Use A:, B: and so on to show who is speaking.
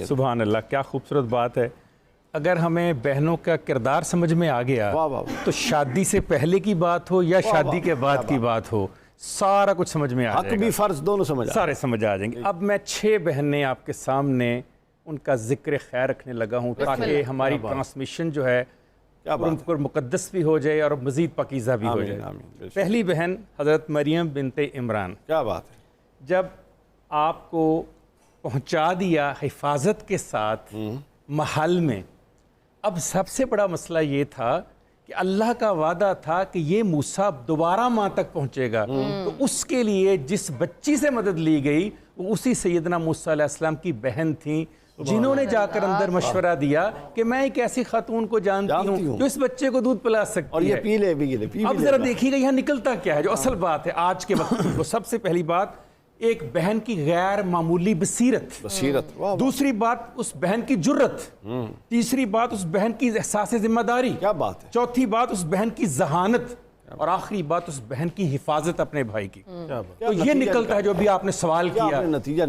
A: सुभान अल्लाह, क्या खूबसूरत बात है। अगर हमें बहनों का किरदार समझ में आ गया
B: वाह वाह।
A: तो शादी से पहले की बात हो या शादी के बाद की बात हो, सारा कुछ समझ में आ
B: हक
A: जाएगा,
B: भी फर्ज दोनों समझ
A: सारे समझ आ जाएंगे। अब मैं 6 बहनें आपके सामने उनका जिक्र खैर रखने लगा हूँ ताकि हमारी ट्रांसमिशन जो है उनको मुकद्दस भी हो जाए और मज़ीद पकीज़ा भी हो जाए। पहली बहन हज़रत मरियम बिनते इमरान,
B: क्या बात है।
A: जब आपको पहुंचा दिया हिफाजत के साथ महल में, अब सबसे बड़ा मसला ये था कि अल्लाह का वादा था कि ये मूसा दोबारा माँ तक पहुंचेगा, तो उसके लिए जिस बच्ची से मदद ली गई वो उसी सैयदना मूसा अलैहिस्सलाम की बहन थी, जिन्होंने जाकर अंदर मशवरा दिया कि मैं एक ऐसी खातून को जानती हूँ जो इस बच्चे को दूध पिला सकती
B: और ये
A: है।
B: पी ले।
A: अब जरा देखिएगा यहाँ निकलता क्या है, जो असल बात है आज के वक्त की। वो सबसे पहली बात, एक बहन की गैर मामूली बसीरत, दूसरी बात उस बहन की जुर्रत, तीसरी बात उस बहन की एहसास जिम्मेदारी,
B: क्या बात है,
A: चौथी बात उस बहन की जहानत, और आखिरी बात उस बहन की हिफाजत अपने भाई की। तो ये निकलता है जो भी आपने सवाल किया।
B: नतीजा